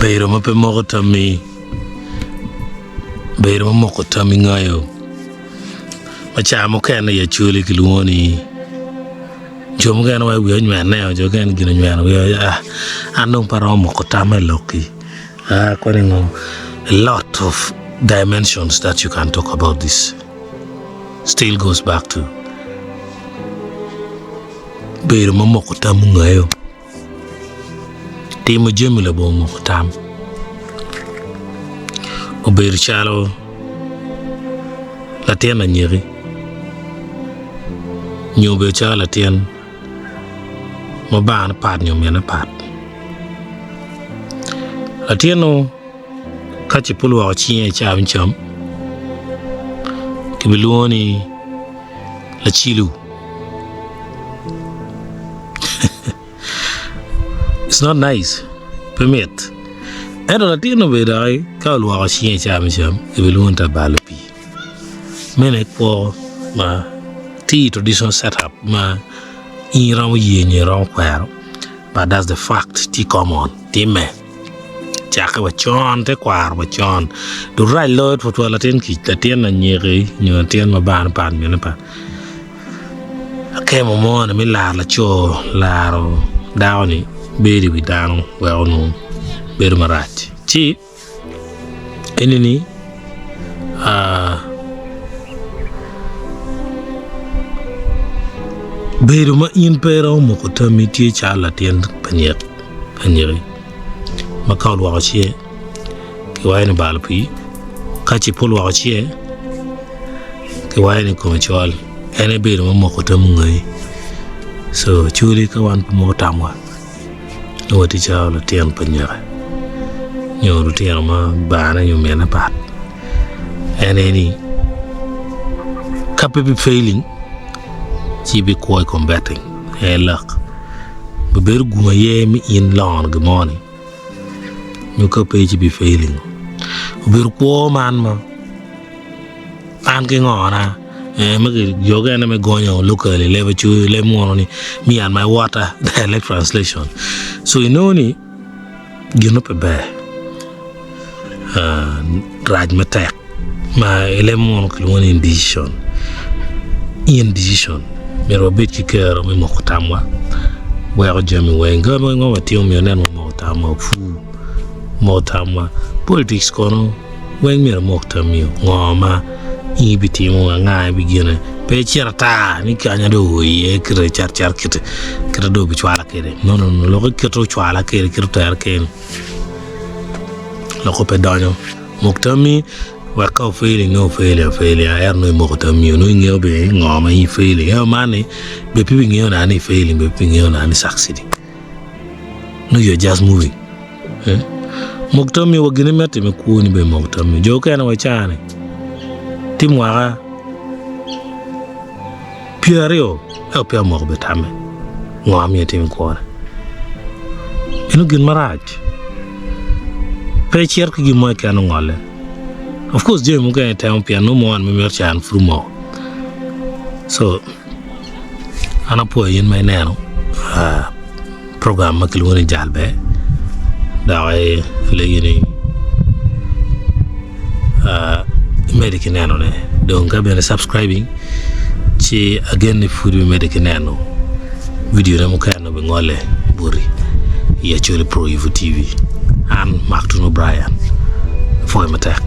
Bedo mape Moko tami. Bedo Moko tami ngayo. Machamo kana ya Acholi kilwoni. Jomo gana wa wiyo nywane jo gana gina nywane wiyo andong para Moko tami loki. Kwaningo a lot of dimensions that you can talk about this. Still goes back to Bedo Moko tami ngayo. Timo jemile bo Moko tami. Obedo Calo Latien na Nyeke. Nyobe Calo Latien Mabana pad nyomena pad. Latieno kachi pulu wa chinye cham cham. Kibiluoni Lacilo. It's not nice. Permit. Ero Latino bedai Kalu wa chinye cham cham. Kibiluoni tabalopi. Mene po ma tea traditional setup ma inram yenye ram kwaro. But that's the fact. Tea come on. Tea me. Chaka wachon te kwar wachon. Do right Lord for to Latin ki Latin na Nyeke nyo Latin ma ban pan mena pan. Okay mo na mi la cho laro dawni beri bi dano well no beru marati. Chi enini beru ma in pero Moko tami tie cha Latin panyeri. Makal wakachie kiwaye ni balpi kachi polo wakachie kiwaye ni komechol ene Bedo Moko tami ngai so chuli kawan Moko tamwa wati cha Latin panyeri nyoru tiyan ma bana nyumena pat ene ni kapebi failing chibi koi combating luck beberu gumaye mi in long good morning. You could page be failing. We're poor man, ma. Anking on, yoga and I'm going on locally, level 2, lemon, me and my water, dialect translation. So, you know, you know, a bear. Raj matek. My lemon, one indecision. Indecision. Mero bit kicker, me mokotamwa. Where Jimmy Wayne, going over to me and then motama, fool. Motama politics kono wen mi mokta mi ngoma ibiti mo nga bigina pe cherta ni kanya do ye kre char kit kre do bi chwala kede no lo ko kito chwala kede kirtar ken lo ko pe danyo mokta mi wa ka feeling no failure er no mokta mi no ngeo be ngoma yi feeling e mane be pibi ngeo na ni feeling be pibi ngeo na ni succeeding no you're just moving Moktami wagine mete mekuoni be Moktami. Joke na wachane. Timwara. Piario. Pia Moko betame. Ngwami ya timi kuona. Inu gin maraj. Pe chier ki gimoy ke anu ngole. Of course, jay muka ya tayo pia no mo an mimerchan frumo. So, anapo yin may neno. Program makilwani jalbe. Dawe legini medicinano ne donc abene subscribing ci again furi medicinano video na mukano be ngole buri ya Acholi Pro Evo TV and Mark Brian for my tech.